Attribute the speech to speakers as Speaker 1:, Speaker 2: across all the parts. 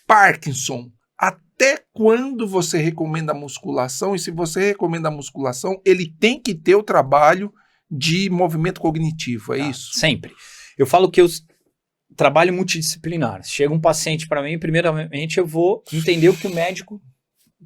Speaker 1: Parkinson, até quando você recomenda a musculação? E se você recomenda a musculação, ele tem que ter o trabalho de movimento cognitivo, é isso?
Speaker 2: Sempre. Eu falo que eu trabalho multidisciplinar. Chega um paciente para mim, primeiramente eu vou entender o que o médico...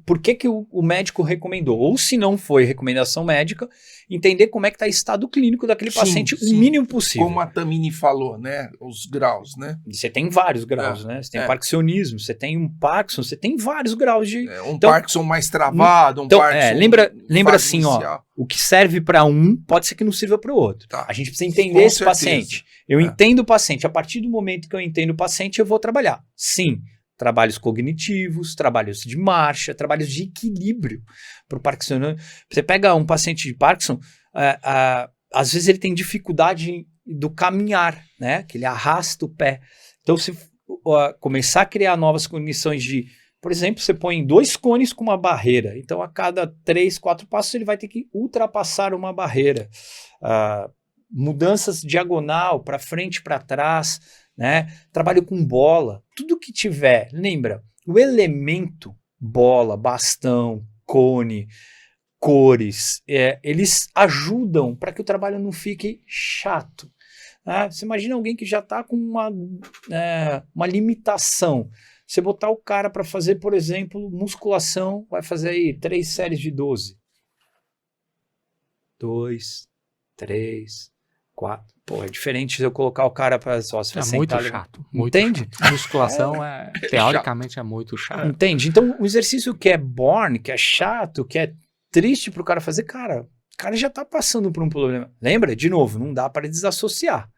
Speaker 2: Por que o médico recomendou? Ou se não foi recomendação médica, entender como é que está o estado clínico daquele paciente o mínimo possível.
Speaker 1: Como a Tamini falou, né? Os graus, né?
Speaker 2: Você tem vários graus, né? Você tem parkinsonismo, você tem um Parkinson, você tem vários graus de...
Speaker 1: Parkinson mais travado, Parkinson...
Speaker 2: Lembra assim, ó, o que serve para um pode ser que não sirva para o outro. Tá. A gente precisa entender esse paciente. Eu entendo o paciente. A partir do momento que eu entendo o paciente, eu vou trabalhar. Sim. Trabalhos cognitivos, trabalhos de marcha, trabalhos de equilíbrio para o Parkinson. Você pega um paciente de Parkinson, às vezes ele tem dificuldade do caminhar, né? Que ele arrasta o pé. Então, se começar a criar novas condições de... Por exemplo, você põe 2 cones com uma barreira. Então, a cada 3, 4 passos, ele vai ter que ultrapassar uma barreira. Mudanças diagonal, para frente, para trás... Né? Trabalho com bola, tudo que tiver, lembra, o elemento bola, bastão, cone, cores, eles ajudam para que o trabalho não fique chato. Né? Você imagina alguém que já está com uma limitação, você botar o cara para fazer, por exemplo, musculação, vai fazer aí 3 séries de 12. 2, 3, 4. Pô, é diferente se eu colocar o cara para só se
Speaker 3: É muito chato.
Speaker 2: Entende?
Speaker 3: Chato. Musculação teoricamente é muito chato.
Speaker 2: Entende? Então, o exercício que é boring, que é chato, que é triste pro cara fazer, cara, o cara já tá passando por um problema. Lembra? De novo, não dá para desassociar.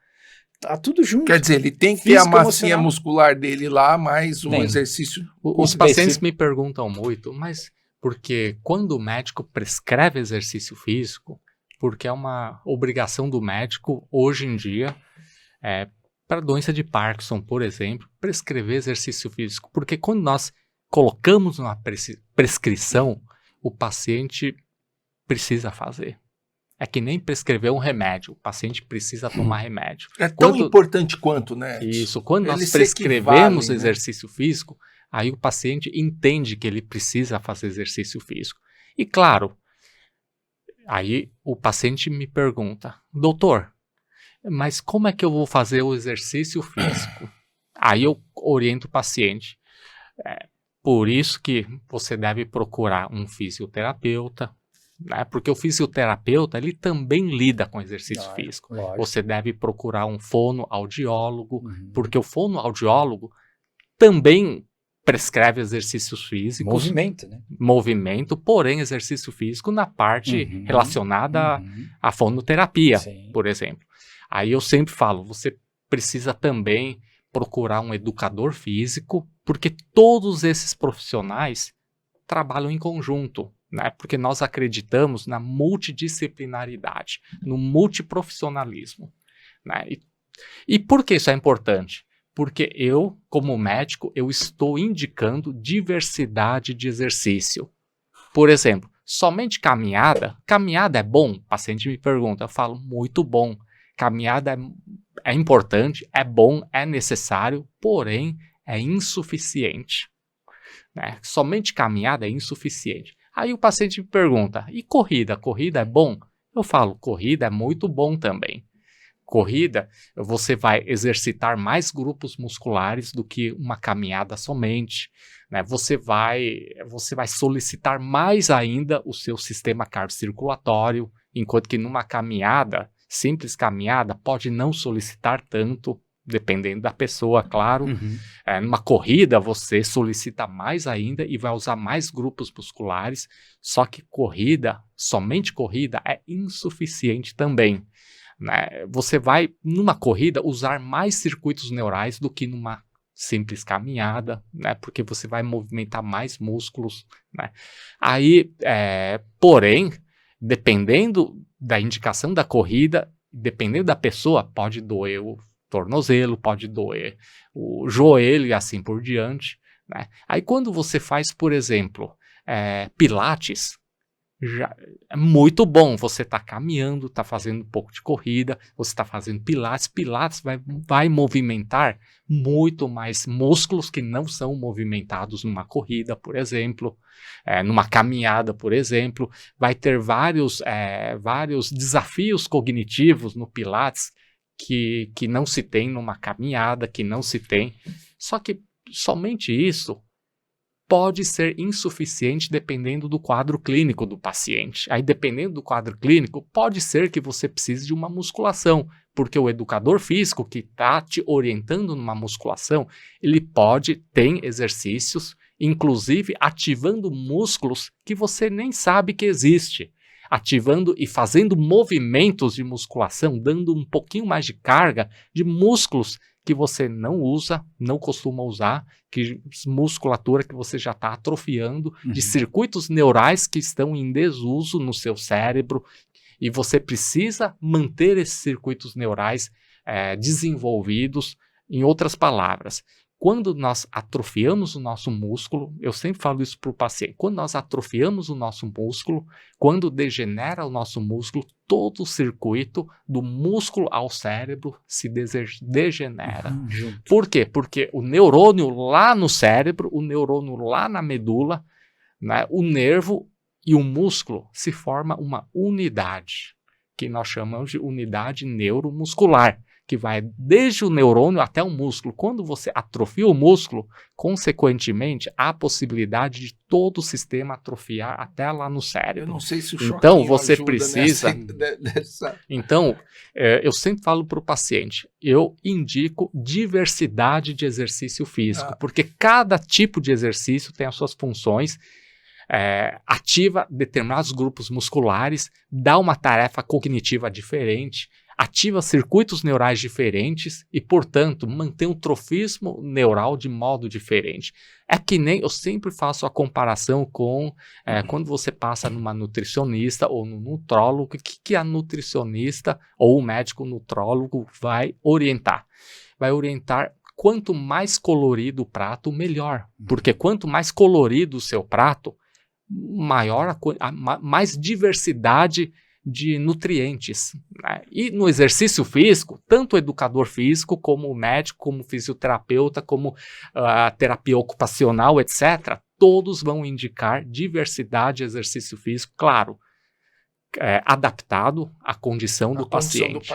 Speaker 2: Tá tudo junto.
Speaker 1: Quer dizer, ele tem que ter a massinha muscular dele lá, mas um exercício...
Speaker 3: Os pacientes me perguntam muito, mas porque quando o médico prescreve exercício físico, porque é uma obrigação do médico, hoje em dia, para a doença de Parkinson, por exemplo, prescrever exercício físico. Porque quando nós colocamos uma prescrição, o paciente precisa fazer. É que nem prescrever um remédio, o paciente precisa tomar remédio.
Speaker 1: É tão importante quanto, né?
Speaker 3: Isso, quando nós prescrevemos exercício físico, aí o paciente entende que ele precisa fazer exercício físico. E claro, aí o paciente me pergunta, doutor, mas como é que eu vou fazer o exercício físico? Aí eu oriento o paciente. Por isso que você deve procurar um fisioterapeuta, né? Porque o fisioterapeuta ele também lida com exercício físico. Lógico. Você deve procurar um fonoaudiólogo, porque o fonoaudiólogo também prescreve exercícios físicos.
Speaker 2: Movimento, né?
Speaker 3: Movimento, porém exercício físico na parte relacionada à fonoterapia, por exemplo. Aí eu sempre falo, você precisa também procurar um educador físico, porque todos esses profissionais trabalham em conjunto, né? Porque nós acreditamos na multidisciplinaridade, no multiprofissionalismo, né? E por que isso é importante? Porque eu, como médico, eu estou indicando diversidade de exercício. Por exemplo, somente caminhada. Caminhada é bom? O paciente me pergunta, eu falo, muito bom. Caminhada é importante, é bom, é necessário, porém é insuficiente. Né? Somente caminhada é insuficiente. Aí o paciente me pergunta, e corrida? Corrida é bom? Eu falo, corrida é muito bom também. Corrida, você vai exercitar mais grupos musculares do que uma caminhada somente, né? Você vai solicitar mais ainda o seu sistema cardiocirculatório, enquanto que numa caminhada, simples caminhada, pode não solicitar tanto, dependendo da pessoa, claro. Numa corrida, você solicita mais ainda e vai usar mais grupos musculares, só que somente corrida é insuficiente também. Né? Você vai, numa corrida, usar mais circuitos neurais do que numa simples caminhada, né? Porque você vai movimentar mais músculos. Né? Aí, porém, dependendo da indicação da corrida, dependendo da pessoa, pode doer o tornozelo, pode doer o joelho e assim por diante. Né? Aí quando você faz, por exemplo, pilates, já é muito bom. Você está caminhando, está fazendo um pouco de corrida, você está fazendo pilates. Pilates vai movimentar muito mais músculos que não são movimentados numa corrida, por exemplo, numa caminhada, por exemplo. Vai ter vários desafios cognitivos no pilates que não se tem numa caminhada, que não se tem. Só que somente isso pode ser insuficiente dependendo do quadro clínico do paciente. Aí, dependendo do quadro clínico, pode ser que você precise de uma musculação, porque o educador físico que está te orientando numa musculação, ele tem exercícios, inclusive ativando músculos que você nem sabe que existe. Ativando e fazendo movimentos de musculação, dando um pouquinho mais de carga de músculos que você não usa, não costuma usar, que musculatura que você já está atrofiando, de circuitos neurais que estão em desuso no seu cérebro, e você precisa manter esses circuitos neurais desenvolvidos. Em outras palavras, quando nós atrofiamos o nosso músculo, eu sempre falo isso para o paciente, quando nós atrofiamos o nosso músculo, quando degenera o nosso músculo, todo o circuito do músculo ao cérebro se degenera. Por quê? Porque o neurônio lá no cérebro, o neurônio lá na medula, né, o nervo e o músculo se forma uma unidade, que nós chamamos de unidade neuromuscular, que vai desde o neurônio até o músculo. Quando você atrofia o músculo, consequentemente, há a possibilidade de todo o sistema atrofiar até lá no cérebro.
Speaker 1: Eu não sei se o choquinho
Speaker 3: então, você precisa...
Speaker 1: nessa...
Speaker 3: Então, eu sempre falo para o paciente, eu indico diversidade de exercício físico, porque cada tipo de exercício tem as suas funções, ativa determinados grupos musculares, dá uma tarefa cognitiva diferente, ativa circuitos neurais diferentes e, portanto, mantém um trofismo neural de modo diferente. É que nem eu sempre faço a comparação com quando você passa numa nutricionista ou no nutrólogo, o que a nutricionista ou o médico nutrólogo vai orientar? Vai orientar quanto mais colorido o prato, melhor. Porque quanto mais colorido o seu prato, maior mais diversidade de nutrientes, né? E no exercício físico, tanto o educador físico, como o médico, como o fisioterapeuta, como a terapia ocupacional, etc., todos vão indicar diversidade de exercício físico, claro, adaptado à condição do paciente.